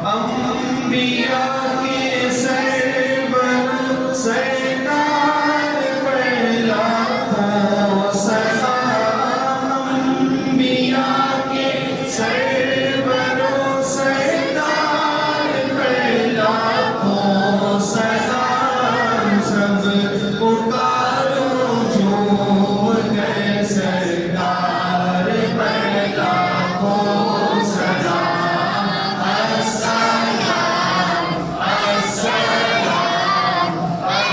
انبیاء کے سرور سردار پر لاکھوں سلام، انبیاء کے سرور سردار پر لاکھوں سلام، سب پکارو جھوم کر سردار پر لاکھوں سلام، السلام السلام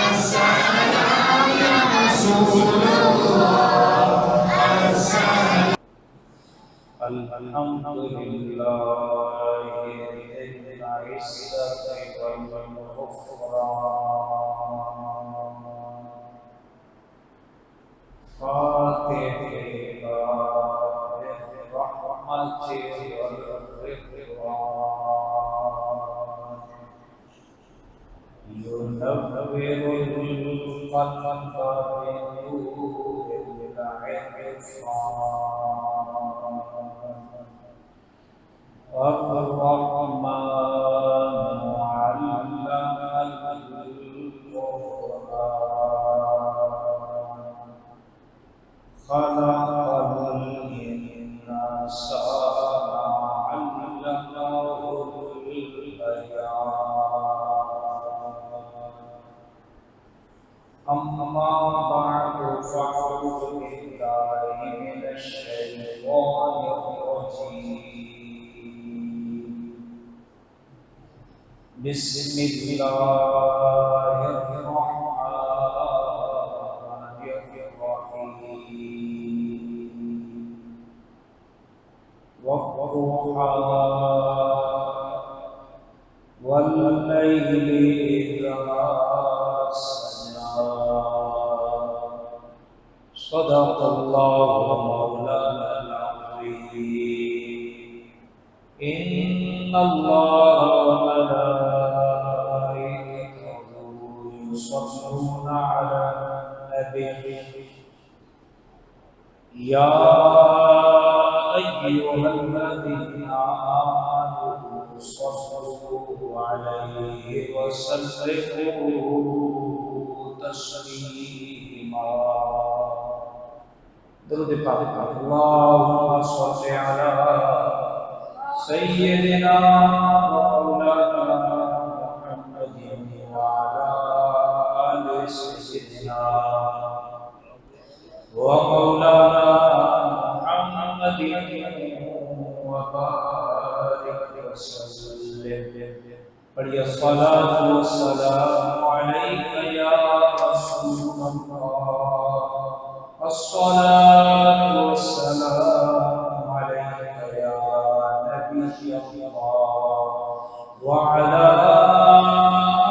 السلام یا رسول اللہ، السلام۔ الحمدللہ العزت والغفران، فاتح باب الرحمت والرضوان، ينور القلب بنور العرفان، الرحمن علم القرآن، خلق الإنسان علمه البيان، أما بعد فأعوذ بالله من الشيطان الرجيم، بسم الله الرحمن الرحيم، والضحى والليل إذا سجى، صدق الله مولانا العظيم، إن الله وملائكته يصلون على النبي، يا أيها الذين آمنوا صلوا عليه وسلموا تسليما، درود پاک۔ اللهم صل على سيدنا ومولانا محمد وعلى آل سيدنا ومولانا محمد وبارك وسلم، پڑھیے الصلاة والسلام عليك يا رسول الله، الصلاة والسلام عليك يا نبي الله، وعلى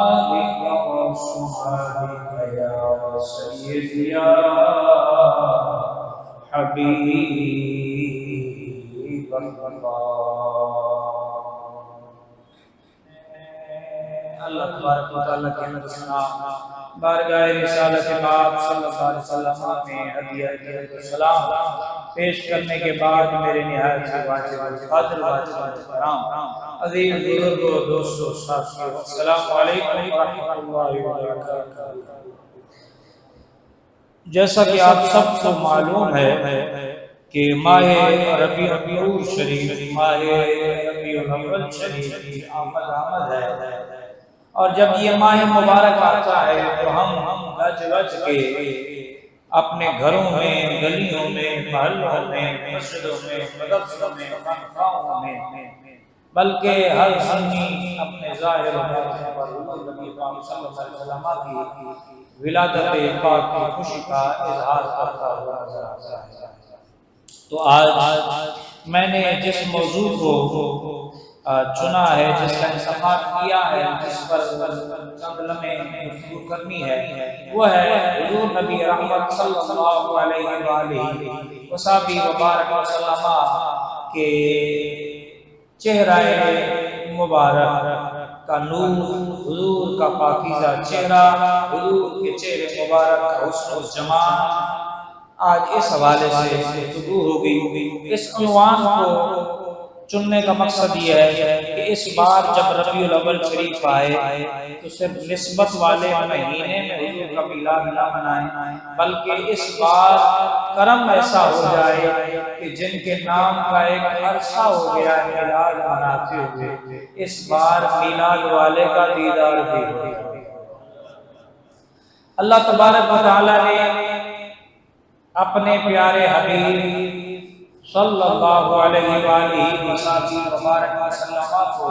آلك وصحبك يا سيدي يا حبيب اللہ تبارک و تعالیٰ کے نبسنا بارگاہ رسالت پاک صلی اللہ علیہ وسلم میں ہدیہ سلام پیش کرنے کے بعد میرے نہایت سے واجب قدر واجب کرام عظیم بزرگوں دوستوں ساتھیوں، السلام علیکم ورحمۃ اللہ وبرکاتہ۔ جیسا کہ آپ سب کو معلوم ہے کہ ماہ ربیع الاول شریف، ماہ ربیع الاول شریف کی آمد ہے، اور جب یہ ماہ مبارک آتا ہے تو ہم گج گج کے اپنے گھروں میں، گلیوں میں، محلوں میں، مسجدوں میں، مدرسوں میں، خانقاہوں میں، بلکہ ہر سنی اپنے ظاہر و باطن پر نبی پاک صلی اللہ علیہ وسلم کی ولادت پاک کی خوشی کا اظہار کرتا ہوا نظر آتا ہے۔ تو آج میں نے جس موضوع کو چنا ہے، جس کا انتخاب کیا ہے، جس پر چند لمحے گفتگو کرنی ہے، وہ ہے حضور نبی رحمت صلی اللہ علیہ وآلہ وصحبہ وبارک وسلم کے چہرہ مبارک کا نور، حضور کا پاکیزہ چہرہ، حضور کے چہرے مبارک کا حسن و جمال، آج اس حوالے سے گفتگو ہوگی۔ اس عنوان کو چننے کا مقصد یہ ہے کہ اس بار جب ربیع الاول شریف آئے تو صرف نسبت والے مہینے میں حضور کا میلاد نہ منائیں، بلکہ اس بار کرم ایسا ہو جائے کہ جن کے نام کا ایک عرصہ ہو گیا میلاد مناتے ہوئے، اس بار میلاد والے کا دیدار بھی ہو۔ اللہ تبارک و تعالیٰ نے اپنے پیارے حبیب صلی اللہ علیہ وآلہ وسلم کو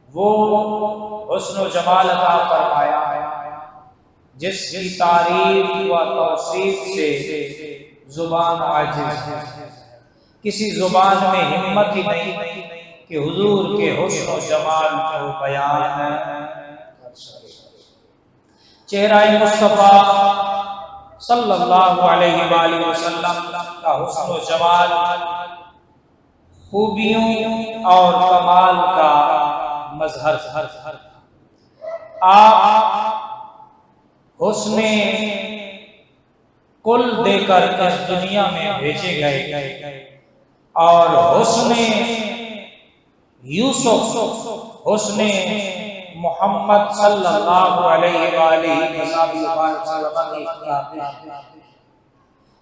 وہ حسن و جمال عطا فرمایا جس کی تعریف و توصیف سے زبان عاجز ہے۔ کسی زبان میں ہمت ہی نہیں کہ حضور کے حسن و جمال کو بیان چہرہ مصطفیٰ صلی اللہ علیہ وآلہ وسلم کا حسن و جمال، خوبیوں اور کمال کا مظہر تھا۔ آپ حسن کل دے کر اس دنیا میں بھیجے گئے اور حسن یوسف، حسن محمد صلی اللہ علیہ وآلہ وسلم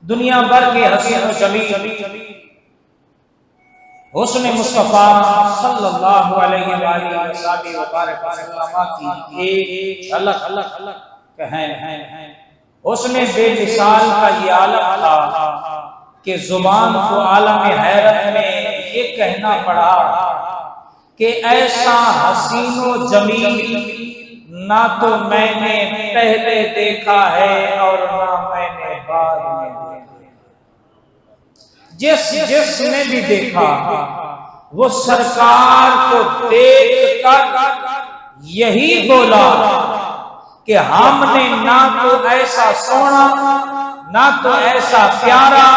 دنیا بھر کے حسین و جمیل حسن مصطفیٰ صلی اللہ علیہ وآلہ وسلم کی ایک جھلک کہیں۔ حسن بے مثال کا یہ عالم تھا کہ زبان کو عالم حیرت میں یہ کہنا پڑا کہ ایسا حسین و جمیل نہ تو میں نے پہلے دیکھا ہے اور نہ میں نے بعد میں دیکھا۔ جس نے بھی دیکھا وہ سرکار کو دیکھ کر یہی بولا کہ ہم نے نہ تو ایسا سونا، نہ تو ایسا پیارا،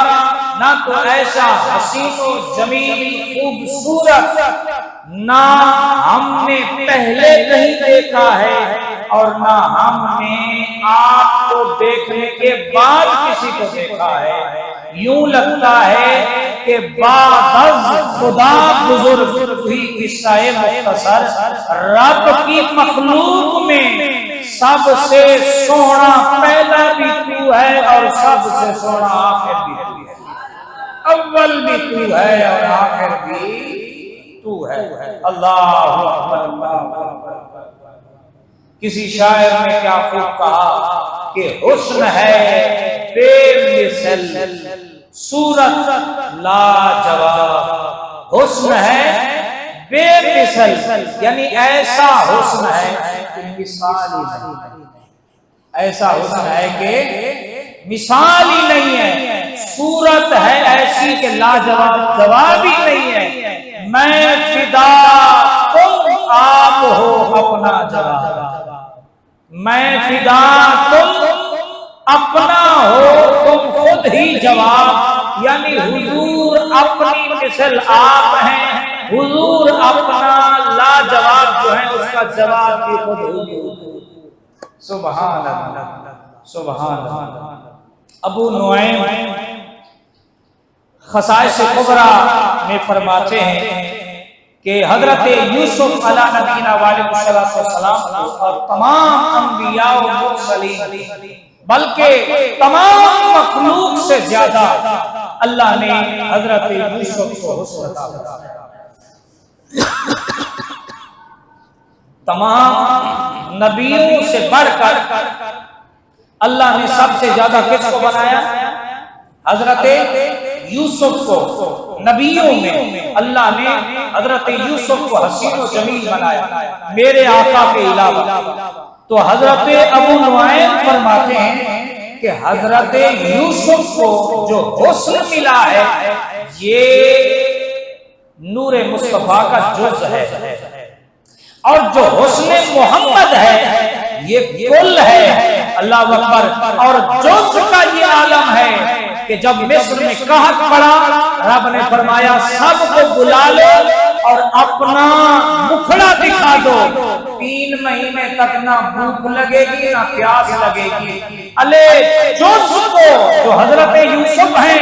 نہ تو ایسا حسین و جمیل خوبصورت نہ ہم نے پہلے کہیں دیکھا ہے اور نہ ہم نے آپ کو دیکھنے کے بعد کسی کو دیکھا ہے۔ یوں لگتا ہے کہ بعد از خدا بزرگ ہوئی قصہ مختصر رب کی مخلوق میں سب سے سونا پہلا بھی تو ہے اور سب سے سونا آخر بھی تو ہے، اول بھی تو ہے اور آخر بھی تو ہے۔ اللہ اکبر، اللہ اکبر۔ کسی شاعر نے کیا خوب کہا کہ حسن ہے بے مثل، صورت لاجواب۔ حسن ہے بے مثل، یعنی ایسا حسن ہے کہ مثال ہی نہیں، ایسا حسن ہے کہ مثال ہی نہیں ہے۔ صورت ہے ایسی کہ لاجواب، جواب ہی نہیں ہے۔ میں فدا تم آپ ہو اپنا جواب، میں فدا تم اپنا ہو تم خود ہی جواب، یعنی حضور اپنی مثل آپ ہیں، حضور اپنا لاجواب جو ہے اس کا جواب بھی خود حضور۔ سبحان اللہ، سبحان اللہ۔ ابو نعیم خصائص کبریٰ میں فرماتے ہیں کہ حضرت یوسف علیہ نبینا وعلیہ السلام اور تمام انبیاء و مرسلین بلکہ تمام مخلوق سے زیادہ اللہ نے حضرت یوسف کو حسن عطا فرمایا۔ تمام نبیوں سے بڑھ کر اللہ نے سب سے زیادہ کس کو بنایا؟ حضرت یوسف کو۔ نبیوں میں اللہ نے حضرت یوسف کو حسین و جمیل بنایا میرے آقا کے علاوہ۔ تو حضرت ابو نعیم فرماتے ہیں کہ حضرت یوسف کو جو حسن ملا ہے یہ نور مصطفیٰ کا جز ہے، اور جو حسن محمد ہے یہ کل ہے۔ اللہ اکبر۔ اور جز کا یہ عالم ہے کہ جب مصر میں قحط پڑا رب نے فرمایا سب کو بلا لو اور اپنا مکھڑا دکھا دو، 3 مہینے تک نہ بھوک لگے گی نہ پیاس لگے گی۔ جز کو جو حضرت یوسف ہیں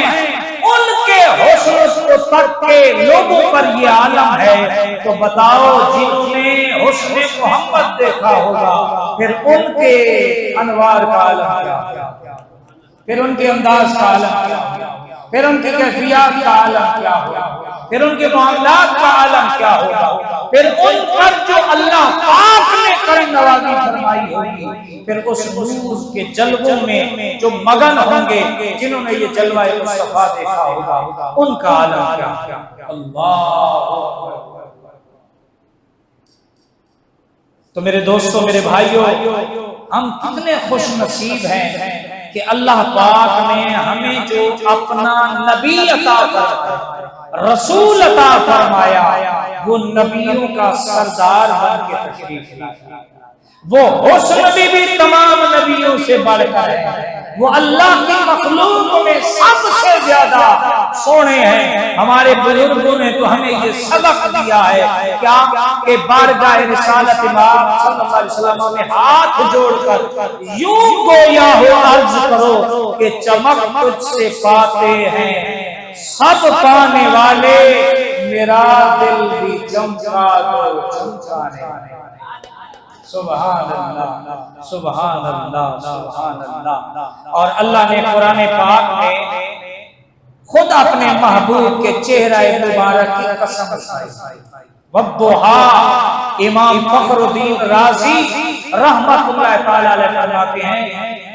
ان ان کے حسن کو تک کے لوگوں پر یہ عالم ہے، تو بتاؤ جنہوں نے حسن محمد دیکھا ہوگا پھر ان کے انوار کا عالم کیا ہوگا، پھر ان کے انداز کا عالم کیا ہوگا، پھر ان کی کیفیات کا عالم کیا ہوگا، پھر ان کے معاملات کا عالم کیا ہوگا، پھر ان پر جو اللہ پاک نے کرم نوازی فرمائی ہوگی، پھر اس نور کے جلووں میں جو مگن ہوں گے جنہوں نے یہ جلوہ مصطفیٰ دیکھا ہوگا ان کا عالم کیا ہوگا۔ اللہ! تو میرے دوستوں، میرے بھائیوں، ہم کتنے خوش نصیب ہیں کہ اللہ پاک نے ہمیں جو اپنا نبی عطا فرمایا، رسول عطا فرمایا، وہ نبیوں کا سردار بن کے تشریف لایا۔ وہ حسن بھی تمام نبیوں سے بڑھ کر ہے، وہ اللہ کی مخلوق میں سب سے زیادہ سونے ہیں۔ ہمارے بزرگوں نے تو ہمیں یہ سبق دیا ہے کیا کہ بارگاہ رسالت امام صلی اللہ علیہ وسلم میں ہاتھ جوڑ کر یوں گویا ہو عرض کرو کہ چمک تجھ سے پاتے ہیں سب پانے والے، میرا دل بھی چمکا دو چمکانے والے۔ سبحان اللہ، سبحان اللہ، سبحان اللہ۔ اور اللہ نے قرآن پاک میں خود اپنے محبوب کے چہرہ مبارک کی قسم کھائی۔ والضحیٰ، امام فخر الدین رازی رحمت اللہ تعالی علیہ فرماتے ہیں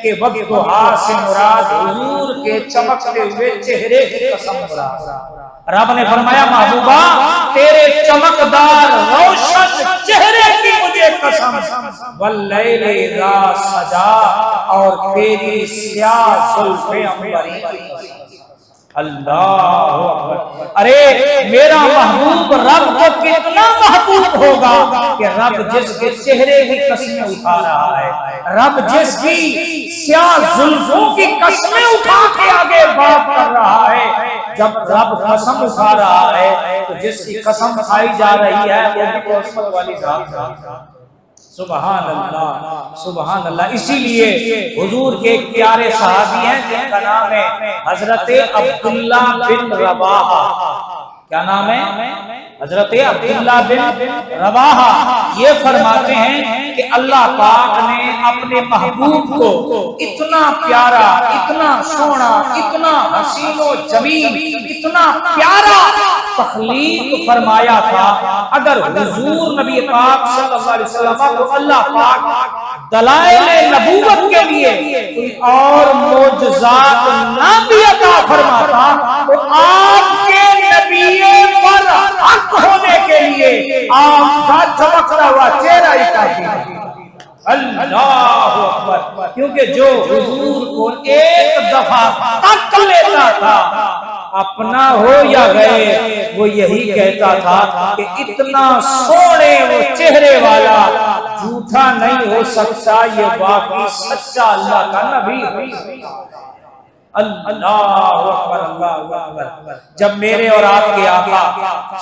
کہ والضحیٰ سے مراد حضور کے چمکتے ہوئے چہرے کی قسم مراد۔ رب نے فرمایا محبوبہ تیرے چمکدار روشن چہرے کی مجھے قسم، واللیل اذا سجا، اور تیری سیاہ زلف عنبری کی قسم۔ اللہ اکبر! ارے میرا محبوب رب کو کتنا محبوب ہوگا کہ رب جس کے چہرے کی قسمیں اٹھا رہا ہے، رب جس کی سیاہ زلفوں کی قسمیں اٹھا کے آگے بات کر رہا ہے۔ جب رب قسم اٹھا رہا ہے تو جس کی قسم کھائی جا رہی ہے وہ بھی قسمت والی ذات ہے۔ سبحان اللہ، سبحان اللہ۔ اسی لیے حضور کے ایک پیارے صحابی ہیں جن کا نام ہے حضرت عبداللہ بن رواحہ۔ کیا نام ہے؟ حضرت عبداللہ بن رواحہ۔ یہ فرماتے ہیں کہ اللہ پاک نے اپنے محبوب کو اتنا پیارا، اتنا سونا، اتنا حسین و جمیل، اتنا پیارا تخلیق فرمایا تھا۔ اگر حضور نبی پاک صلی اللہ علیہ وسلم کو اللہ پاک دلائل نبوت کے لیے کوئی اور معجزات نہ بھی عطا فرماتا تو آپ کے نبی پر حق ہونے کے لیے آپ کا چمکتا ہوا چہرہ ہی کافی ہے۔ اللہ اکبر! کیونکہ جو حضور کو ایک دفعہ تک لیتا تھا، اپنا ہو یا گئے، وہ یہی کہتا تھا کہ اتنا سونے وہ چہرے والا جھوٹا نہیں ہو سکتا، یہ واقعی سچا اللہ کا نبی ہے۔ اللہ اکبر، اللہ اکبر! جب میرے اور آپ کے آقا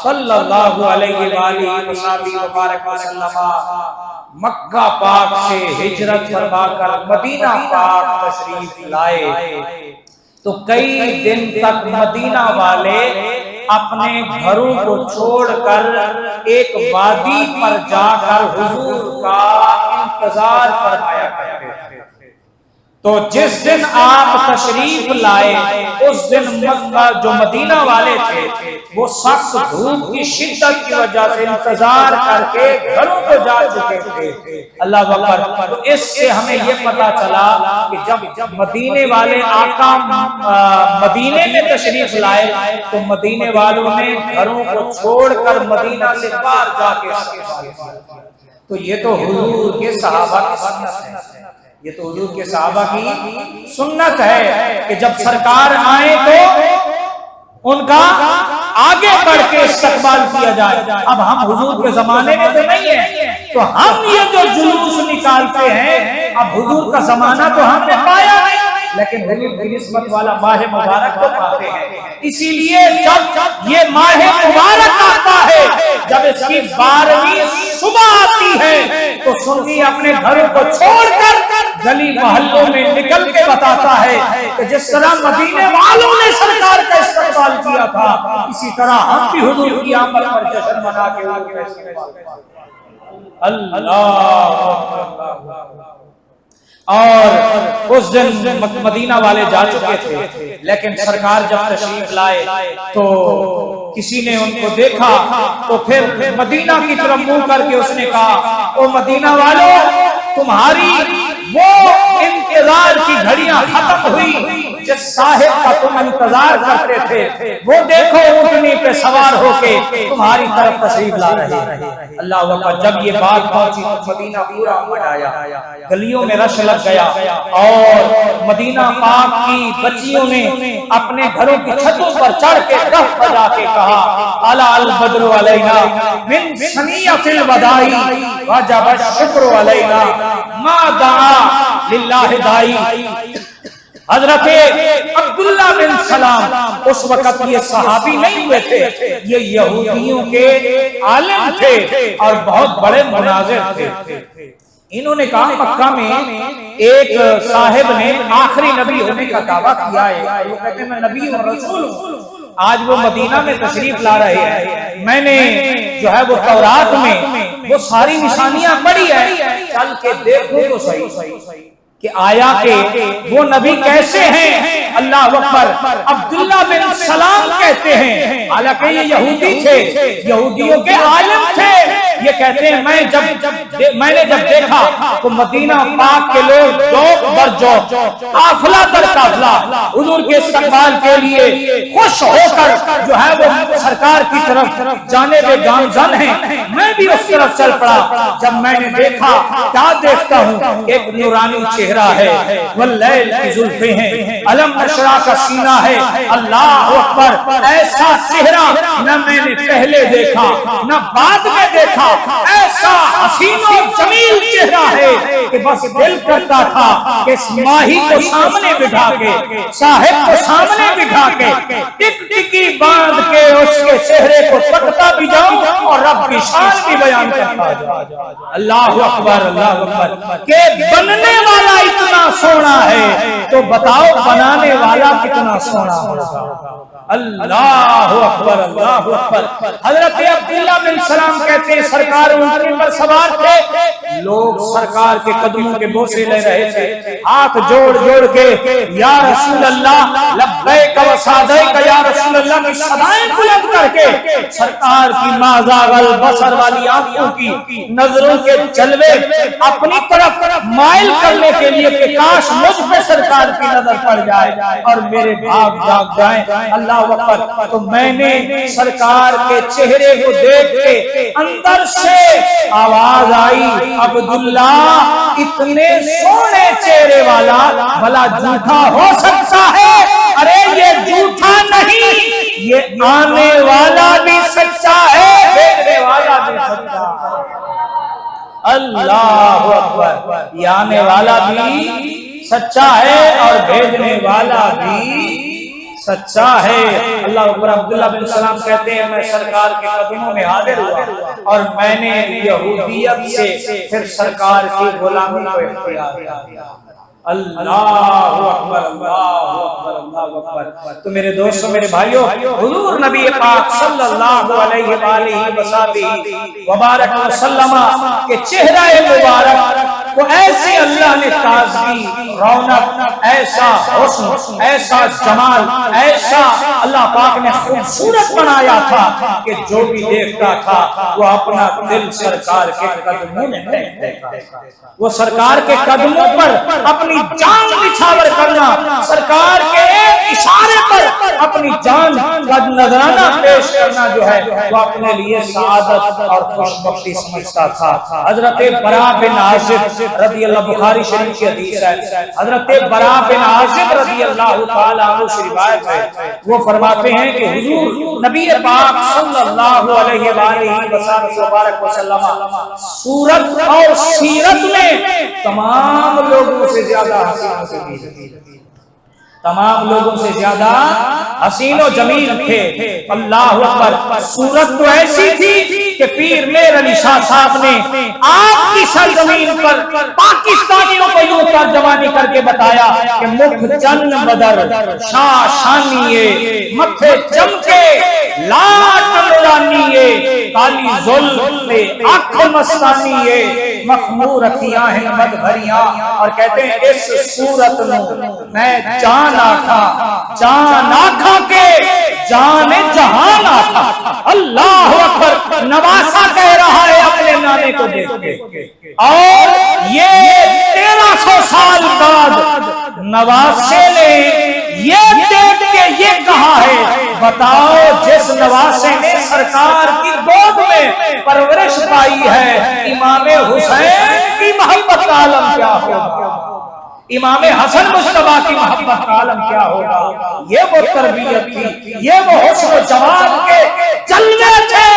صلی اللہ علیہ وآلہ وسلم مکہ پاک سے ہجرت فرما کر مدینہ پاک تشریف لائے تو کئی دن تک مدینہ والے اپنے گھروں کو چھوڑ کر ایک وادی پر جا کر حضور کا انتظار فرمایا کرتے تھے۔ تو جس دن آپ تشریف لائے اس دن مکہ جو مدینہ والے تھے وہ سخت دھوپ کی شدت کی وجہ سے انتظار کر کے گھروں کو جا چکے تھے۔ اللہ اکبر! تو اس سے ہمیں یہ پتا چلا کہ جب مدینے والے آقا مدینے میں تشریف لائے تو مدینے والوں نے گھروں کو چھوڑ کر مدینہ سے باہر جا کے، تو یہ تو حضور کے صحابہ کی سنت ہے، یہ تو حضور کے صحابہ کی سنت ہے کہ جب سرکار آئے تو ان کا آگے بڑھ کے استقبال کیا جائے۔ اب ہم حضور کے زمانے میں تو نہیں ہیں تو ہم یہ جو جلوس نکالتے ہیں، اب حضور کا زمانہ تو ہم نے پایا نہیں، لیکن حضور کی نسبت والا ماہ مبارک کو پاتے ہیں۔ اسی لیے جب یہ ماہ مبارک آتا ہے، جب اس کی 12ویں صبح آتی ہے تو سنی اپنے گھروں کو چھوڑ کر گلی محلوں میں نکل کے بتاتا ہے کہ جس طرح مدینے والوں نے سرکار کا استقبال کیا تھا اسی طرح ہم بھی حضور کی آمد پر جشن منا کے اللہ۔ اور اس دن مدینہ والے جا چکے تھے، لیکن سرکار جب تشریف لائے تو کسی نے ان کو دیکھا تو پھر مدینہ کی طرف منہ کر کے اس نے کہا او مدینہ والوں، تمہاری وہ انتظار کی گھڑیاں ختم ہوئی جس صاحب کا تم انتظار کرتے تھے، وہ دیکھو اونٹنی پہ سوار ہو کے تمہاری طرف تشریف لا رہے ہیں۔ اللہ اکبر۔ جب یہ بات پہنچی تو مدینہ پورا امڑ آیا، گلیوں میں رش لگ گیا، اور مدینہ پاک کی بچیوں نے اپنے گھروں کی چھتوں پر چڑھ کے دف بجا کے کہا الا البدر علینا من ثنیۃ الوداع وجب الشکر علینا ما دعا للہ دائی۔ حضرت عبداللہ بن سلام اس وقت یہ صحابی نہیں ہوئے تھے، یہ یہودیوں کے عالم تھے اور بہت بڑے مناظر تھے۔ انہوں نے کہا مکہ میں ایک صاحب نے آخری نبی ہونے کا دعویٰ کیا ہے، وہ کہتے ہیں میں نبی اور رسول ہوں، آج وہ مدینہ میں تشریف لا رہے ہیں، میں نے جو ہے وہ تورات میں وہ ساری نشانیاں پڑھی ہیں، چل کے دیکھو تو صحیح کہ آیا کہ وہ نبی کیسے ہیں۔ اللہ اکبر۔ عبداللہ بن سلام کہتے ہیں، حالانکہ یہ یہودی تھے، یہودیوں کے عالم تھے، یہ کہتے ہیں میں نے جب دیکھا تو مدینہ پاک کے لوگ جوق بر جوق، قافلہ در قافلہ حضور کے استقبال کے لیے خوش ہو کر جو ہے وہ سرکار کی طرف جانے بے گامزن ہیں، میں بھی اس طرف چل پڑا۔ جب میں نے دیکھا، کیا دیکھتا ہوں، ایک نورانی چہرہ ہے، واللیل کی زلفیں ہیں، علم اشرا کا سینہ ہے، اللہ اکبر۔ ایسا چہرہ نہ میں نے پہلے دیکھا نہ بعد میں دیکھا، ایسا حسین و جمیل چہرہ ہے کہ بس دل کرتا تھا کہ اس ماہی کو سامنے بٹھا کے، صاحب کو سامنے بٹھا کے ٹک ٹکی باندھ کے اس کے چہرے کو تکتا بھی جاؤں اور رب کی شان بھی بیان کرتا جاؤں۔ اللہ اکبر، اللہ اکبر۔ کہ بننے والا اتنا سونا ہے تو بتاؤ بنانے والا کتنا سونا ہوگا۔ اللہ اکبر، اللہ اکبر۔ حضرت عبداللہ بن سلام کہتے ہیں سرکار اونٹنی پر سوار تھے، لوگ سرکار کے قدموں کے بوسے لے رہے تھے، ہاتھ جوڑ جوڑ کے یا رسول اللہ لبیک و سعدیک یا رسول اللہ کی صدائیں بلند کر کے سرکار کی ما زاغ البصر والی آنکھوں کی نظروں کے جلوے اپنی طرف مائل کرنے کے لیے کہ کاش مجھ پہ سرکار کی نظر پڑ جائے اور میرے بھاگ جاگ جائیں۔ اللہ اکبر۔ تو میں نے سرکار کے چہرے کو دیکھ کے اندر سے آواز آئی عبداللہ اتنے سونے چہرے والا بھلا جھوٹا ہو سکتا ہے؟ ارے یہ جھوٹا نہیں، یہ آنے والا بھی سچا ہے، دیکھنے والا بھی سچا ہے۔ اللہ اکبر۔ یہ آنے والا بھی سچا ہے اور بھیجنے والا بھی سچا ہے۔ اللہ اکبر۔ عبداللہ بن سلام کہتے ہیں میں سرکار کے قدموں میں حاضر ہوا اور میں نے یہودیت سے پھر سرکار کی غلامی کو اختیار کیا۔ اللہ اکبر، اللہ اکبر، اللہ اکبر۔ تو میرے دوستوں، میرے بھائیوں، حضور نبی پاک صلی اللہ علیہ وآلہ وسلم وبارک وسلم کے چہرہ مبارک کو ایسے اللہ نے تازگی، رونق، ایسا حسن، ایسا جمال، ایسا اللہ پاک نے خوبصورت بنایا تھا کہ جو بھی دیکھتا تھا وہ اپنا دل سرکار کے قدموں میں پھینک دیتا تھا۔ وہ سرکار کے قدموں پر اپنی جان نچھاور کرنا، سرکار کے ایک اشارے پر اپنی جان کا نذرانہ پیش کرنا جو ہے وہ اپنے لیے سعادت اور خوشبختی سمجھتا تھا۔ حضرت براء بن عازب رضی اللہ، بخاری شریف کی حدیث ہے، حضرت براء بن عازب رضی اللہ تعالیٰ عنہ سے روایت ہے، وہ فرماتے ہیں کہ حضور نبی پاک صلی اللہ علیہ وآلہ وسلم صورت اور سیرت میں تمام لوگوں سے زیادہ حسین سے بھی، تمام لوگوں سے زیادہ حسین و جمیل تھے۔ اللہ اکبر۔ صورت تو ایسی تھی کہ پیر میر علی شاہ صاحب نے آپ کی سرزمین پر پاکستانیوں کو یوں ترجمانی کر کے بتایا کہ مکھ چن بدر شاہ شانیے متھے چمکے لاٹ نورانیے کالی ظلمے آنکھ مستانیے مخمور اکھیاں ہیں مد بھریاں اور کہتے ہیں اس صورت نو میں جان آکھا کے جان جہان آکھا. اللہ اکبر. نواسا کہہ رہا ہے اپنے نانے کو دیکھ کے اور یہ 1300 سال بعد نواسے نے یہ دیکھ کے یہ کہا ہے بتاؤ جس نواسے نے سرکار کی گود میں پرورش پائی ہے امام حسین کی محبت کا عالم کیا ہوگا, امام حسن مصطفیٰ کی محبت کا عالم کیا ہوگا. یہ وہ تربیت تھی, یہ وہ حسن و جمال کے جلوے تھے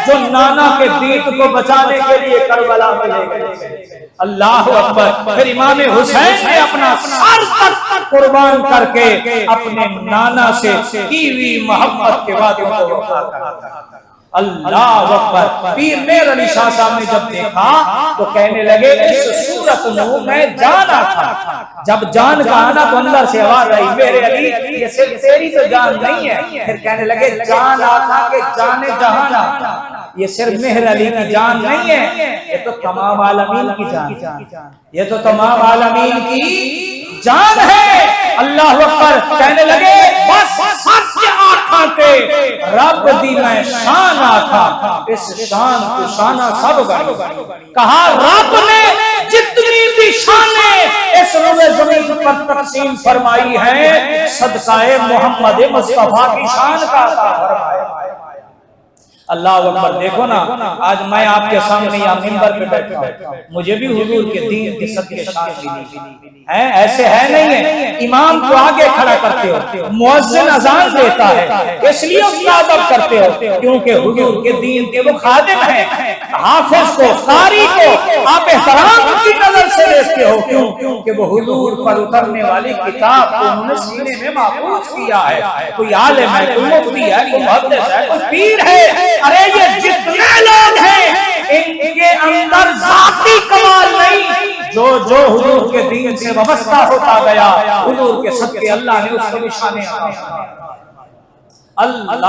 جو نانا کے دید کو بچانے کے لیے کربلا میں لے گئے. اللہ اکبر. پھر امام حسین نے اپنا سر تک قربان کر کے اپنے نانا سے کی ہوئی محبت کے وعدوں کو وفا کیا. اللہ اکبر. پیر میر علی شاہ صاحب نے جب دیکھا تو کہنے لگے اس صورت میں میں جان آکھا. جب جان کا آنا تو اندر سے آواز آئی میرے علی یہ صرف تیری تو جان نہیں ہے. پھر کہنے لگے جان آکھا کہ جان جہان آکھا. یہ صرف مہر علی کی جان نہیں ہے, یہ تو تمام عالمین کی جان, یہ تو تمام عالمین کی جان ہے. اللہ اکبر. کہنے لگے بس سچ آکھا کے رب دی میں شان آکھا, اس شان کو شانہ سب گئی. کہا رب نے جتنی بھی شانیں اس روئے زمین پر تقسیم فرمائی ہیں صدقہ محمد مصطفیٰ کی شان کا عطا فرمایا. اللہ اکبر. دیکھو نا آج میں آپ کے سامنے یا منبر پہ بیٹھا ہوں, مجھے بھی حضور کے دین کی صدقے شان ملی ہے. ایسے ہے نہیں ہے امام کو آگے کھڑا کرتے ہو, مؤذن اذان دیتا ہے اس لیے اس کا ادب کرتے ہو کیونکہ حضور کے دین کے وہ خادم ہیں. حافظ کو قاری کو آپ احترام کی نظر سے دیکھتے ہو کیونکہ وہ حضور پر اترنے والی کتاب کو انہوں نے سینے میں محفوظ کیا ہے. کوئی عالم ہے, کوئی مفتی ہے, کوئی محدث ہے, کوئی پیر ہے. ارے یہ جتنے لوگ ہیں ان کے اندر ذاتی کمال نہیں, جو حضور کے دین سے وابستہ ہوتا گیا حضور کے صدقے اللہ نے اس کو نشانے عطا. اللہ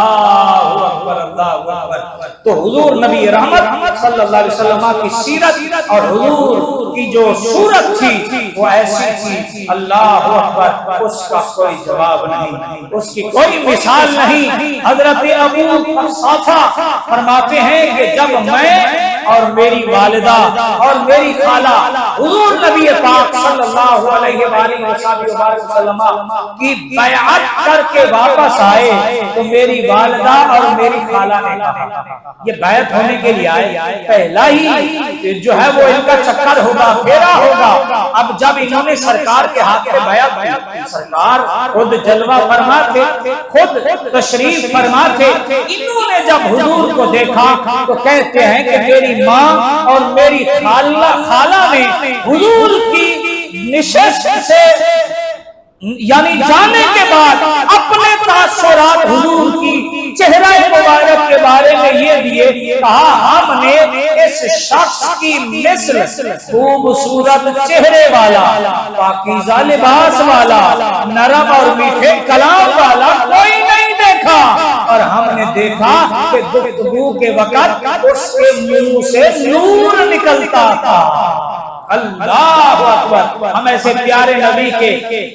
اکبر. اللہ اکبر. تو حضور نبی رحمت صلی اللہ علیہ وسلم کی سیرت اور حضور کی جو صورت تھی وہ ایسی تھی اللہ اکبر, اس کا کوئی جواب نہیں, اس کی کوئی مثال نہیں. حضرت ابو قحافہ فرماتے ہیں کہ جب میں اور میری والدہ اور میری خالہ حضور نبی پاک صلی اللہ علیہ وآلہ وسلم کی بیعت کر کے واپس آئے تو میری والدہ اور میری خالہ نے کہا یہ بیعت ہونے کے لیے آئے, پہلا ہی جو ہے وہ ان کا چکر ہوگا, پھیرا ہوگا. اب جب انہوں نے سرکار کے ہاتھ پہ بیعت کی, سرکار خود جلوہ فرما تھے, خود تشریف فرما تھے. انہوں نے جب حضور کو دیکھا تو کہتے ہیں کہ میری ماں اور میری خالہ نے حضور کی نشست سے یعنی جانے کے بعد اپنے تاثرات حضور کی چہرہ مبارک کے بارے میں یہ دیے. کہا ہم نے اس شخص کی مثل خوبصورت چہرے والا, پاکیزہ لباس والا, نرم اور میٹھے کلام والا کوئی نہیں دیکھا, اور ہم نے دیکھا کہ گفتگو کے وقت اس کے منہ سے نور نکلتا تھا. اللہ اکبر. ہم ایسے پیارے نبی کے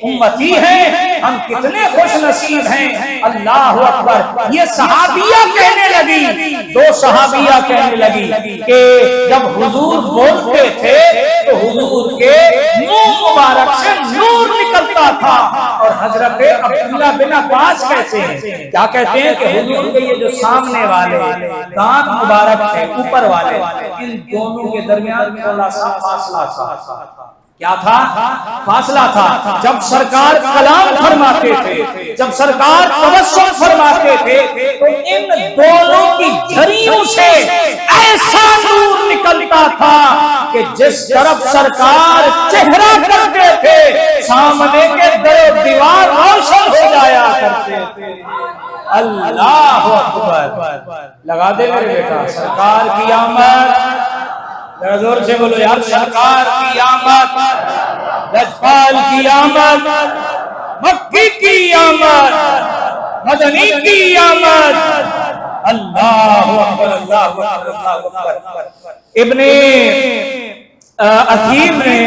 امتی ہیں, ہم کتنے خوش نصیب ہیں. اللہ اکبر. یہ صحابیہ کہنے لگی, دو صحابیہ کہنے لگی کہ جب حضور بولتے تھے تو حضور کے منہ مبارک سے نور نکلتا تھا. اور حضرت عبداللہ بن عباس کیسے ہیں, کیا کہتے ہیں کہ حضور کے یہ جو سامنے والے دانت مبارک تھے اوپر والے, ان دونوں کے درمیان تھوڑا سا فاصلہ تھا. کیا تھا؟ فاصلہ تھا. جب سرکار کلام فرماتے تھے, جب سرکار تبسم فرماتے تھے تو ان دونوں کی جھریوں سے ایسا نور نکلتا تھا کہ جس طرف سرکار چہرہ کرتے تھے سامنے کے در و دیوار روشن ہو جایا کرتے تھے۔ اللہ اکبر، لگا دے میرے بیٹا، سرکار کی آمد، ذرا زور سے بولو یار، سرکار کی آمد، لجپال کی آمد، مکی کی آمد، مدنی کی آمد، اللہ اکبر اللہ اکبر اللہ اکبر۔ ابن اثیر نے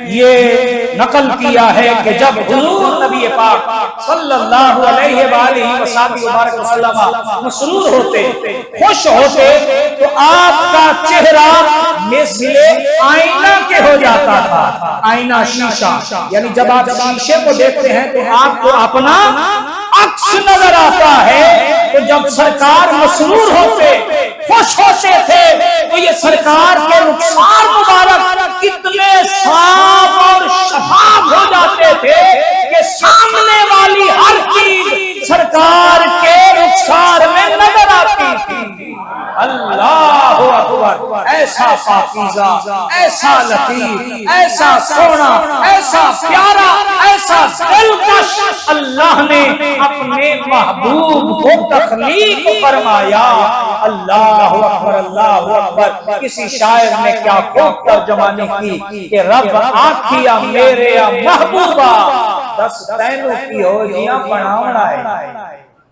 یہ نقل کیا ہے کہ جب حضور نبی پاک صلی اللہ علیہ وآلہ وسلم مسرور ہوتے، خوش ہوتے، تو آپ کا چہرہ مثل آئینہ کے ہو جاتا تھا۔ آئینہ شیشہ، یعنی جب آپ شیشے کو دیکھتے ہیں تو آپ کو اپنا عکس نظر آتا ہے۔ تو جب سرکار مسرور ہوتے، خوش ہوتے تھے، تو یہ سرکار کے رخسار مبارک اتنے صاف اور شفاف ہو جاتے تھے کہ سامنے والی ہر چیز سرکار کے رخسار میں نظر آتی تھی۔ اللہ اکبر، ایسا پاکیزہ، ایسا لطیف، ایسا سونا، ایسا پیارا، ایسا دلکش اللہ نے اپنے محبوب کو تخلیق فرمایا۔ اللہ اکبر اللہ اکبر۔ کسی شاعر نے کیا خوب ترجمانی کی کہ رب آکھیا میرے محبوبہ دس تینوں کی ہو جیاں پڑھاونا ہے۔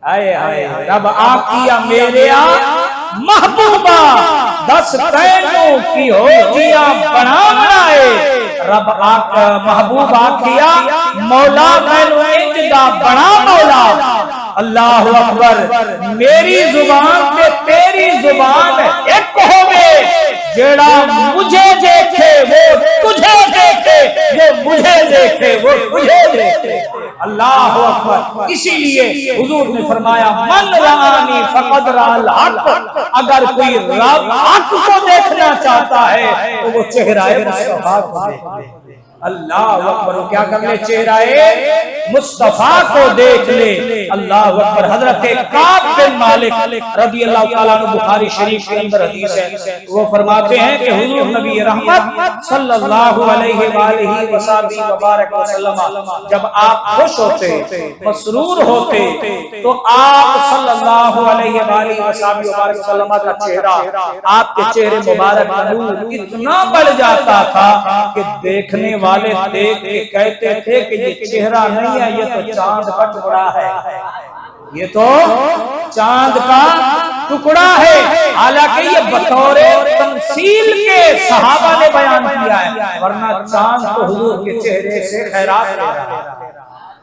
آئے آئے، رب آکھیا میرے محبوبہ دس تینوں کی ہو جیاں پڑھاونا ہے۔ رب محبوب آکھیا مولا مینو انج دا بنا مولا۔ اللہ اکبر، میری زبان تے تیری زبان ایک ہوگے، جیڑا مجھے دیکھے وہ تجھے دیکھے، وہ مجھے دیکھے وہ تجھے دیکھے۔ اللہ اکبر، اسی لیے حضور نے فرمایا من رآنی فقد رأى الحق، اگر کوئی رب حق کو دیکھنا چاہتا ہے تو وہ چہرہ مصطفیٰ کو دیکھ لے۔ اللہ اکبر، کیا کر لے؟ چہرہ مصطفیٰ کو دیکھ لے۔ اللہ اکبر۔ حضرت کعب بن مالک رضی اللہ تعالیٰ عنہ، بخاری شریف کے اندر حدیث ہے، وہ فرماتے ہیں کہ حضور نبی رحمت صلی اللہ علیہ وآلہ وبارک وسلم جب آپ خوش ہوتے، مسرور ہوتے، تو آپ صلی اللہ علیہ وآلہ وبارک وسلم کا چہرہ، آپ کے چہرے مبارک کا نور اتنا بڑھ جاتا تھا کہ دیکھنے والے دیکھ کے کہتے تھے کہ یہ چہرہ نہیں ہے، یہ تو چاند کا ٹکڑا ہے، یہ تو چاند کا ٹکڑا ہے۔ حالانکہ یہ بطور تمثیل کے صحابہ نے بیان کیا ہے، ورنہ چاند تو حضور کے چہرے سے خیرات لے رہا ہے،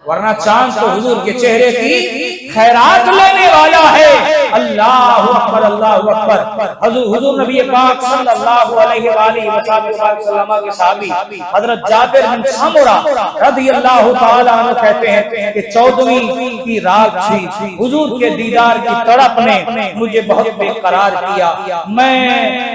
ورنہ چاند تو حضور کے چہرے کی خیرات لینے والا ہے۔ اللہ اکبر اللہ اکبر۔ حضور نبی پاک صلی اللہ علیہ وآلہ وسلم کے صحابی حضرت جابر بن سمرہ رضی اللہ تعالیٰ عنہ کہتے ہیں کہ 14ویں کی رات تھی، حضور کے دیدار کی تڑپ نے مجھے بہت بے قرار کیا۔ میں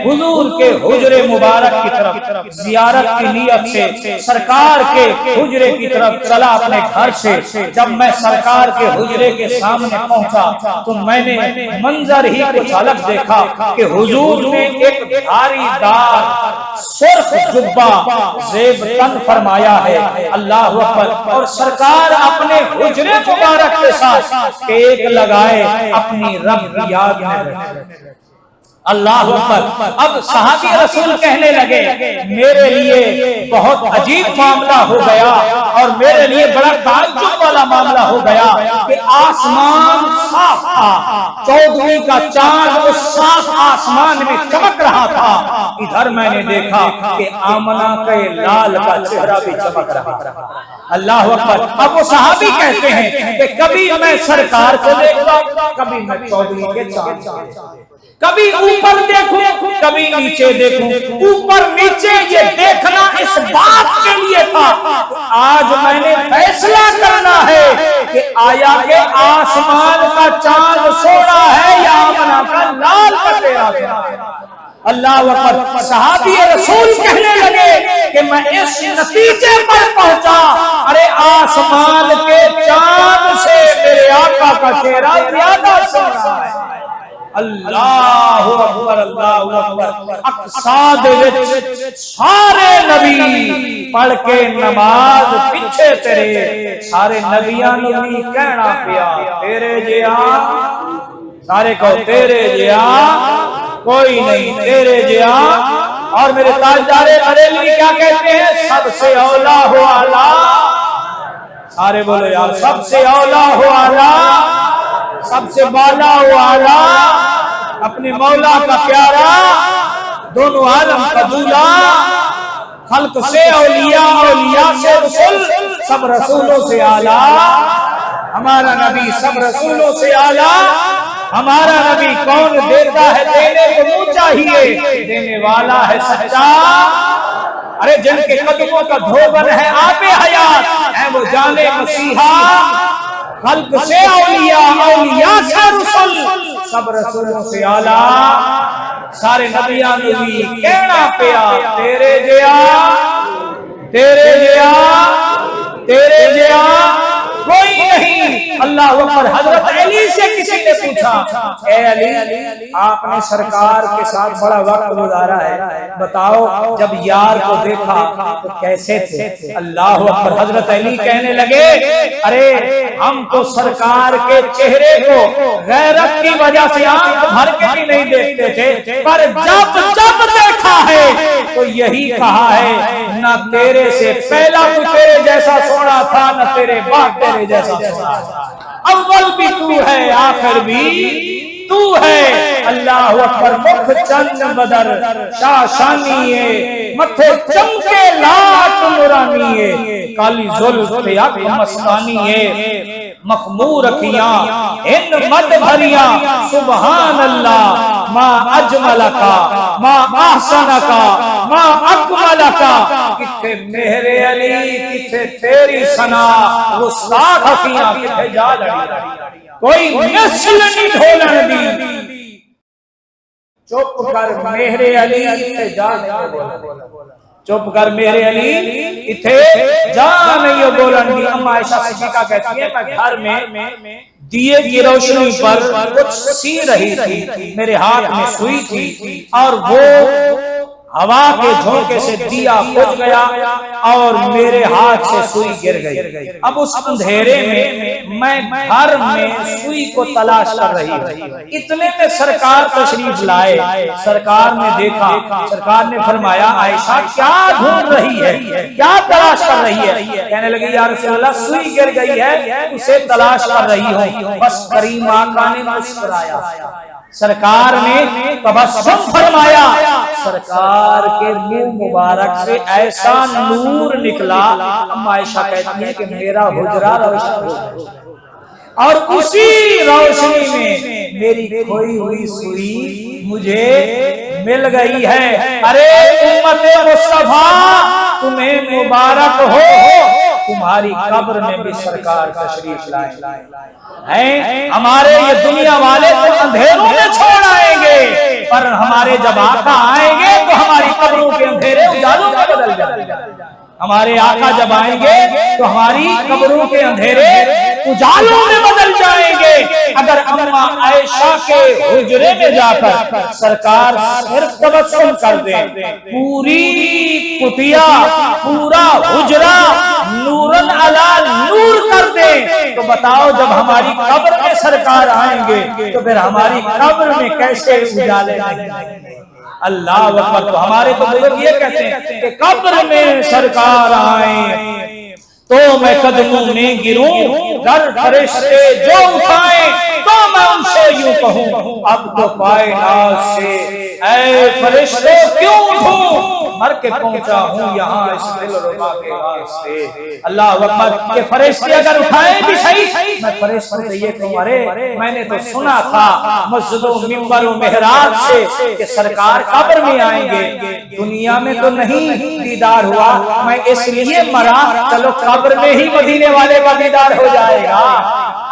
حضور کے حجرے مبارک کی طرف زیارت کی نیت سے سرکار کے حجرے کی طرف چلا اپنے گھر سے۔ جب میں سرکار کے حجرے کے سامنے پہنچا تو میں نے منظر ہی کچھ الگ دیکھا کہ حضور نے ایک بھاری دار سرخ جبہ زیب تن فرمایا ہے۔ اللہ اکبر۔ اور سرکار اپنے حجرے مبارک کے ساتھ ٹیک لگائے اپنی رب کی یاد میں۔ اللہ اکبر۔ اب صحابی رسول کہنے لگے میرے لیے بہت عجیب معاملہ ہو گیا اور میرے لیے بڑا تعجب والا معاملہ ہو گیا کہ آسمان صاف تھا، 14ویں کا چاند اس صاف آسمان میں چمک رہا تھا۔ ادھر میں نے دیکھا کہ آمنہ کے لال کا چہرہ بھی چمک رہا تھا۔ اللہ اکبر۔ اب وہ صحابی کہتے ہیں کہ کبھی میں سرکار کو دیکھتا، کبھی میں 14ویں کے چاند کو دیکھتا، کبھی اوپر دیکھوں کبھی نیچے دیکھوں۔ اوپر نیچے یہ دیکھنا اس بات کے لیے تھا آج میں نے فیصلہ کرنا ہے کہ آیا کہ آسمان کا چاند سونا ہے یا آمنہ کا لال کا چہرہ۔ اللہ اکبر۔ صحابی رسول کہنے لگے کہ میں اس نتیجے پر پہنچا، ارے آسمان کے چاند سے میرے آقا کا چہرہ زیادہ سونا ہے۔ اللہ اکبر اللہ اکبر۔ اقصا دے وچ سارے نبی پڑھ کے نماز پیچھے تیرے، سارے نبیاں نوں بھی کہنا پیا تیرے جیا، سارے کہو تیرے جیا کوئی نہیں، تیرے جیا۔ اور میرے تاجدار بریلوی کیا کہتے ہیں؟ سب سے اولا ہو اعلیٰ، سارے بولو یار، سب سے اولا ہو اعلیٰ، سب سے بالا ہو اعلیٰ، اپنے مولا کا پیارا، دونوں عالم کا دولا، خلق سے اولیاء، اولیاء سے رسول، سب رسولوں سے اعلیٰ، ہمارا نبی سب رسولوں سے اعلیٰ۔ ہمارا نبی کون دیتا ہے؟ دینے کو منہ چاہیے، دینے والا ہے سچا۔ ارے جن کے قدموں کا دھوبن ہے آب حیات ہے وہ جانے مسیحا، خلق سے اولیاء، اولیاء سے رسول، سب رسولوں سے اعلیٰ۔ سارے نبیان بھی کہنا پیا تیرے جیا، تیرے جیا، تیرے جیا کوئی نہیں۔ اللہ اکبر۔ حضرت علی سے کسی نے پوچھا اے علی آپ نے سرکار کے ساتھ بڑا وقت گزارا ہے، بتاؤ جب یار کو دیکھا تو کیسے تھے؟ اللہ اکبر۔ حضرت علی کہنے لگے ارے ہم تو سرکار کے چہرے کو غیرت کی وجہ سے آنکھ بھر کے بھی نہیں دیکھتے تھے، پر جب جب دیکھا ہے تو یہی کہا ہے نہ تیرے سے پہلا کوئی تیرے جیسا سونا تھا، نہ تیرے باپ تیرے جیسا سونا تھا، اول بھی تو ہے آخر بھی تو ہے۔ اللہ اکبر۔ مکھ چند بدر شاشانیے، متھے چمکے لاٹ نورانیے، کالی زلف یک مستانیے، مخمور اکھیاں ان مد بھریاں، سبحان اللہ ما اجملکا ما احسنکا ما اکملکا۔ کتھے مہر علی کتھے تیری ثنا، گستاخ اکھیاں کتھے جا لڑی، کوئی نسل نہیں ڈھولن دی، چپ کر مہر علی کتھے جا لڑی، چپ کر میرے علی اتھے جا نہیں بولن دی۔ اما عائشہ صدیقہ کہتی ہے میں گھر میں دیے کی روشنی پر کچھ سی رہی تھی، میرے ہاتھ میں سوئی تھی اور وہ ہوا کے جھونکے سے دیا بجھ گیا اور میرے ہاتھ سے سوئی گر گئی۔ اب اس اندھیرے میں گھر میں سوئی کو تلاش کر رہی تھی، اتنے میں سرکار تشریف لائے۔ سرکار نے دیکھا، سرکار نے فرمایا عائشہ کیا ڈھونڈ رہی ہے، کیا تلاش کر رہی ہے؟ کہنے لگی یا رسول اللہ سوئی گر گئی ہے، اسے تلاش کر رہی ہوں۔ بس کریم آقا نے مسکرایا، سرکار نے تبسم فرمایا، سرکار کے منہ مبارک سے ایسا نور نکلا۔ اما عائشہ کہتی ہے کہ میرا حجرہ روشن ہو اور اسی روشنی میں میری کھوئی ہوئی سوئی مجھے مل گئی ہے۔ ارے امت مصطفیٰ تمہیں مبارک ہو، تمہاری قبر میں بھی سرکار تشریف لائے ہیں۔ ہمارے یہ دنیا والے تو اندھیروں میں چھوڑ آئیں گے، پر ہمارے جب آقا آئیں گے تو ہماری قبروں کے اندھیرے اجالوں میں بدل جائیں گے۔ ہمارے آقا جب آئیں گے تو ہماری قبروں کے اندھیرے اجالوں میں بدل جائیں گے۔ اگر اما عائشہ کے حجرے میں جا کر سرکار صرف تبسم کر دیں، پوری کٹیا پورا حجرہ نورن علی نور کر دیں، تو بتاؤ جب ہماری قبر میں سرکار آئیں گے تو پھر ہماری قبر میں کیسے اجالے آئیں گے؟ اللہ اکبر۔ تو ہمارے تو بزرگ یہ کہتے ہیں کہ قبر میں سرکار آئیں تو میں قدموں میں گروں، گر فرشتے جو اٹھائیں تو میں ان سے یوں کہوں اب تو پائے ناز سے اے فرشتے کیوں اٹھوں، مر کے پہنچا ہوں یہاں اس دل ربا کے واسطے۔ اللہ اکبر۔ کہ فرشتے اگر اٹھائیں بھی صحیح، میں فرشتے سے یہ کہوں ارے میں نے تو سنا تھا مسجد و منبر و محراب سے کہ سرکار قبر میں آئیں گے، دنیا میں تو نہیں دیدار ہوا، میں اس لیے مرا، چلو قبر میں ہی مدینے والے کا دیدار ہو جائے گا۔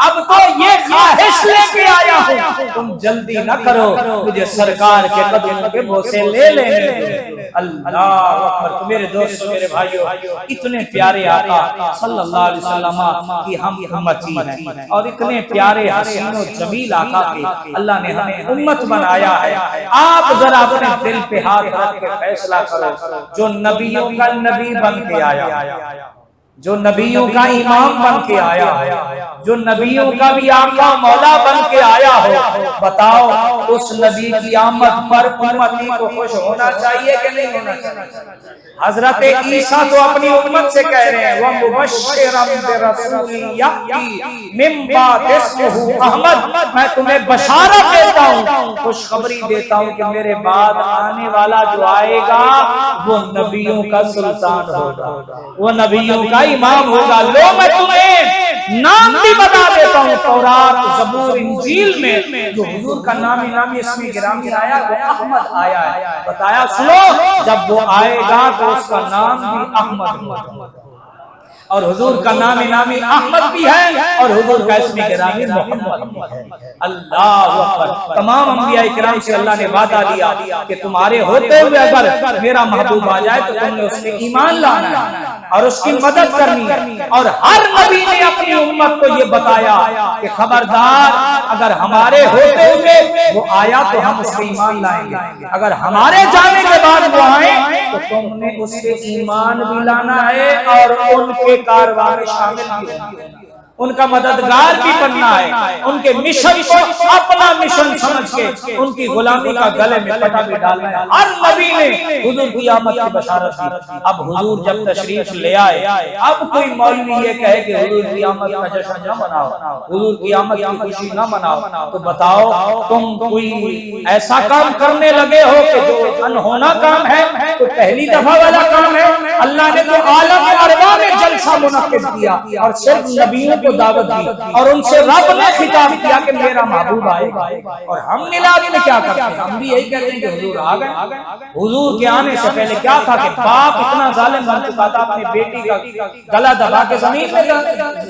اب تو یہ خواہش لے کے آیا ہوں، تم جلدی نہ کرو، مجھے سرکار کے قدموں کے بوسے لے لینے۔ اللہ اکبر۔ تو میرے دوستو، میرے بھائیو، اتنے پیارے آقا صلی اللہ علیہ وسلم کی ہم امتی ہیں، اور اتنے پیارے حسین و جمیل آقا کے اللہ نے ہمیں امت بنایا ہے۔ آپ ذرا اپنے دل پہ ہاتھ رکھ کے فیصلہ کرو، جو نبیوں کا نبی بن کے آیا، جو نبیوں کا امام بن کے آیا ہو، جو نبیوں کا بھی آقا مولا بن کے آیا ہو، بتاؤ اس نبی کی آمد پر امتی کو خوش ہونا چاہیے کہ نہیں ہونا چاہیے؟ حضرت عیسیٰ تو اپنی امت سے کہہ رہے ہیں وَمُبَشِّرًا بِرَسُولٍ يَأْتِي مِن بَعْدِهِ اسْمُهُ احمد، میں تمہیں بشارت دیتا ہوں، خوشخبری دیتا ہوں کہ میرے بعد آنے والا جو آئے گا وہ نبیوں کا سلطان ہوگا، وہ نبیوں کا امام ہوگا۔ لو میں تمہیں نام بھی بتا دیتا ہوں، تورات، زبور، انجیل میں جو حضور کا نامی اس میں گرامی آیا وہ احمد آیا ہے۔ بتایا سنو، جب وہ آئے گا تو اس کا نام بھی احمد ہوگا، اور حضور کا نامی احمد بھی ہے، اور حضور کا اسم گرامی محمد بھی ہے۔ اللہ اکبر۔ تمام انبیاء کرام سے اللہ نے وعدہ لیا کہ تمہارے ہوتے ہوئے اگر میرا محبوب آ جائے تو تم نے اس میں ایمان لانا ہے اور اس کی مدد کرنی ہے۔ اور ہر نبی نے اپنی امت کو یہ بتایا کہ خبردار، اگر ہمارے ہوتے ہوئے وہ آیا تو ہم اس پہ ایمان لائیں گے، اگر ہمارے جانے کے بعد وہ آئے تو تم نے اس پہ ایمان بھی لانا ہے اور ان کے کاروان میں شامل بھی ہونا ہے، ان کا مددگار بھی بننا ہے، ان کے مشن کو اپنا مشن سمجھ کے ان کی غلامی کا گلے میں پٹا بھی ڈالنا ہے۔ ہر نبی نے حضور کی آمد کی بشارت دی۔ اب حضور جب تشریف لے آئے، اب کوئی مولوی یہ کہے کہ حضور کی آمد کا جشن نہ مناؤ، حضور کی آمد کی خوشی نہ مناؤ، تو بتاؤ تم کوئی ایسا کام کرنے لگے ہو کہ جو انہونا کام ہے، تو پہلی دفعہ والا کام ہے۔ اللہ نے تو عالم ارواح میں جلسہ منعقد کیا اور صرف نبیوں کو دعوت دی، اور ان سے رب نے خطاب کیا کہ میرا محبوب آئے گا، اور ہم میلاد میں کیا کرتے ہیں؟ ہم بھی یہی کہتے ہیں کہ حضور آ گئے۔ حضور کے آنے سے پہلے کیا تھا کہ باپ اتنا ظالم بن چکا تھا، اپنی بیٹی کا گلا دبا کے زمین میں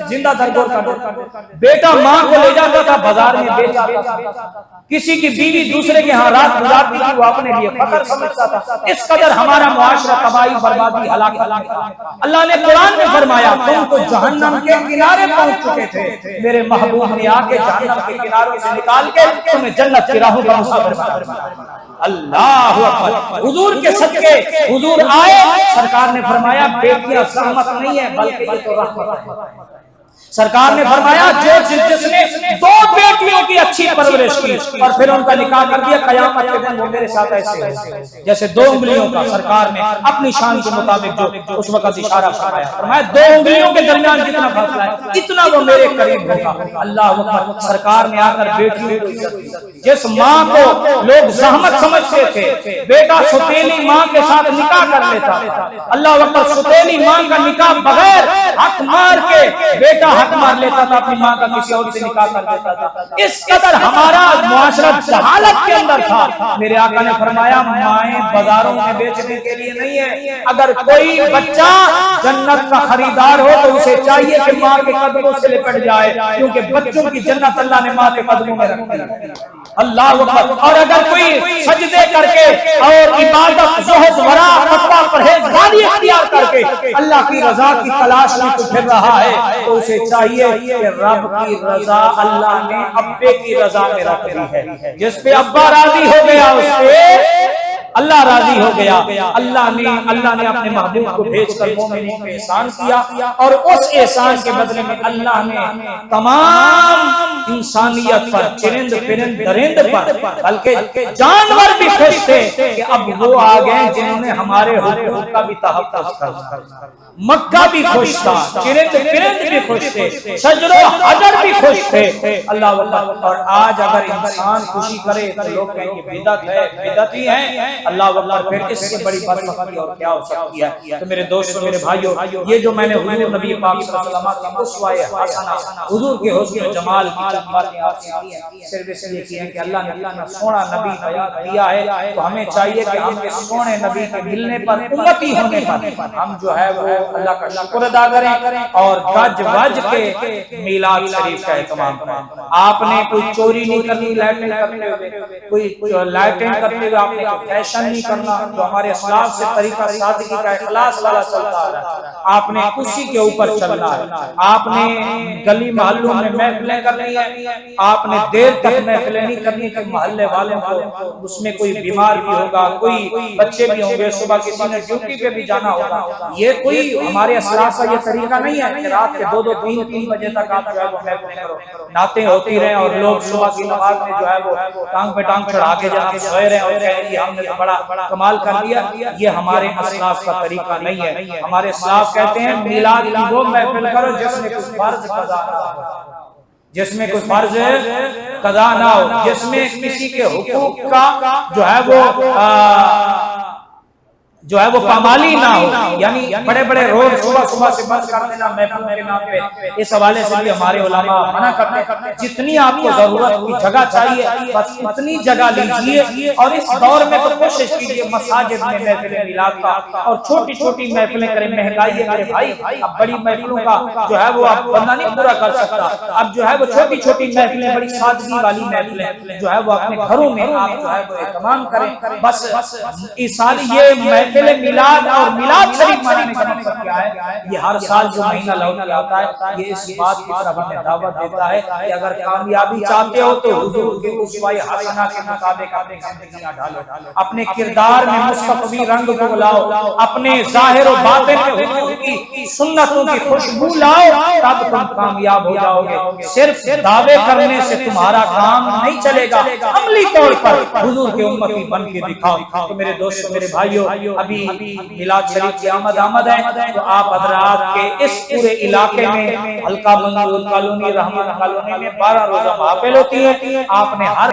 زندہ درگور کر دیتا، بیٹا ماں کو لے جاتا تھا بازار میں بیچ آتا تھا، کسی کی بیوی دوسرے کے ہاں رات گزارتی تھی، وہ اپنے لیے فخر سمجھتا تھا۔ اس قدر ہمارا معاشرہ تباہی، بربادی، ہلاکت تھا۔ اللہ نے قرآن میں فرمایا تم تو جہنم کے کنارے پہنچ چکے تھے، میرے محبوب نے آ کے جہنم کے کناروں سے نکال کے تمہیں جنت کی راہوں پر مسافر بنایا۔ اللہ اکبر۔ حضور کے صدقے حضور آئے، سرکار نے فرمایا بیٹیاں زحمت نہیں ہے بلکہ یہ تو رحمت ہے۔ سرکار نے فرمایا جس نے دو بیٹیوں کی اچھی پرورش کی اور پھر ان کا نکاح کر دیا، قیامت کے دن وہ میرے ساتھ ایسے جیسے دو انگلیوں کا، سرکار نے اپنی شان کے مطابق جو اس وقت اشارہ فرمایا دو انگلیوں کے درمیان جتنا فاصلہ ہے اتنا وہ میرے قریب ہوگا۔ اللہ اکبر۔ سرکار نے آ کر بیٹیوں کو عزت دی۔ جس ماں کو لوگ زحمت سمجھتے تھے، بیٹا ستیلی ماں کے ساتھ نکاح کر لیتا، اللہ اکبر، ستیلی ماں کا نکاح بغیر حق مار کے بیٹا حق مار لیتا تھا، اپنی ماں کا کسی اور سے نکاح کر دیتا تھا۔ اس قدر ہمارا معاشرہ جہالت کے اندر تھا۔ میرے آقا نے فرمایا مائیں بازاروں میں بیچنے کے لیے نہیں ہے، اگر کوئی بچہ جنت کا خریدار ہو تو اسے چاہیے کہ ماں کے قدموں سے لپٹ جائے، کیونکہ بچوں کی جنت اللہ نے ماں کے قدموں میں رکھی ہے۔ اللہ اکبر۔ اور اگر کوئی سجدے کر کے اور عبادت، زہد، ورع، تقویٰ، پرہیزگاری اختیار کر کے اللہ کی رضا کی تلاش میں پھر رہا ہے تو اسے چاہیے کہ رب کی رضا اللہ نے ابے کی رضا میں رکھ دی ہے۔ جس پہ ابا راضی ہو گیا اس پہ اللہ راضی ہو گیا۔ اللہ نے اپنے محبوب کو بھیج کر مومنوں پہ احسان کیا، اور اس احسان کے بدلے میں اللہ نے تمام انسانیت پر، چرند پرند درند پر، بلکہ جانور بھی خوش تھے کہ اب وہ آ گئے جنہوں نے ہمارے حقوق کا بھی تحفظ کر۔ مکہ بھی خوش تھا، چرند پرند بھی خوش تھے، شجر و حجر بھی خوش تھے۔ اللہ۔ اور آج اگر انسان خوشی کرے تو لوگ کہیں گے بدعت ہے، بدعتی ہیں۔ اللہ اکبر، پھر اس سے بڑی بدبختی اور کیا ہو سکتی ہے؟ تو میرے دوستو، میرے بھائیو، یہ جو میں نے حضور نبی پاک صلی اللہ علیہ وسلم کی اسوہ حسنہ، حضور کے حسن و جمال کی چند باتیں آپ سے کی ہیں، صرف اس لیے کی ہیں کہ اللہ نے اتنا سونا نبی بیان کیا ہے، تو ہمیں چاہیے کہ ہم اس سونے نبی کے ملنے پر، امتی ہونے پر، ہم جو ہے وہ اللہ کا شکر ادا کریں اور گج وج کے میلاد شریف کا اہتمام کریں۔ آپ نے کوئی چوری نہیں کرنی لائٹنگ کرتے ہوئے، کوئی لائٹنگ کرتے ہوئے آپ نے کوئی فیشن نہیں کرنا جو ہمارے اسلاف سے طریقہ سادگی کا اخلاص والا چلتا ہے، آپ نے اسی کے اوپر چلنا ہے۔ آپ نے گلی محلوں میں محفلیں کرنی ہے، آپ نے دیر تک محفلیں نہیں کرنی کہ محلے والوں کو اس میں کوئی بیمار بھی ہوگا، کوئی بچے بھی ہوں گے، صبح کسی نے ڈیوٹی پہ بھی جانا ہوگا۔ یہ کوئی ہمارے اسلاف کا یہ طریقہ نہیں ہے کہ رات کے 2 3 بجے تک آپ جو ہے وہ محفلیں کرو، نعتیں ہوتی رہیں اور لوگ صبح کی نماز میں جو ہے وہ ٹانگ پہ ٹانگ چڑھا کے جناب سوئے رہے اور کہیں گے ہم نے تو بڑا کمال کر دیا۔ یہ ہمارے اسلاف کا طریقہ نہیں ہے۔ ہمارے اسلاف کہتے ہیں میلاد کی وہ محفل کرو جس میں کوئی فرض قضا نہ ہو، جس میں کوئی فرض قضا نہ ہو، جس میں کسی کے حقوق کا جو ہے وہ پامالی نہ ہو، یعنی بڑے بڑے روز صبح سے بند کر دینا محفلوں کے نام پہ، اس حوالے سے بھی ہمارے علماء منع کرتے ہیں۔ جتنی آپ کو ضرورت کی جگہ چاہیے بس اتنی جگہ لیجئے، اور اس دور میں تو کوشش کیجئے مساجد میں محفل میلاد کا، اور چھوٹی چھوٹی محفلیں کریں۔ مہنگائی ہے میرے بھائی، اب بڑی محفلوں کا جو ہے وہ اب بندہ نہیں پورا کر سکتا، اب جو ہے وہ چھوٹی چھوٹی محفلیں، بڑی سادگی والی محفلیں جو ہے وہ اپنے گھروں میں آپ جو ہے وہ اہتمام کریں۔ بس اس سال یہ محفل میلاد اور میلاد شریف منانے کا مقصد کیا ہے؟ یہ ہر سال جو مہینہ لوٹ آتا ہے، یہ اس بات کی طرف ہمیں دعوت دیتا ہے کہ اگر کامیابی چاہتے ہو تو حضور کے اسوہ حسنہ کے مطابق اپنی زندگیاں ڈھالو، اپنے کردار میں مصطفی رنگ کو لاؤ، اپنے ظاہر و باطن میں حضور کی سنتوں کی خوشبو لاؤ، تب تم کامیاب ہو جاؤ گے۔ صرف دعوے کرنے سے تمہارا کام نہیں چلے گا، عملی طور پر حضور کے امتی بن کے دکھاؤ۔ تو میرے دوستو، میرے بھائیو، ابھی میلاد شریف کی آمد ہے، تو آپ حضرات کے اس پورے علاقے میں حلقہ منظور کالونی، رحمت کالونی میں 12 روزہ محافل ہوتی ہے۔ آپ نے ہر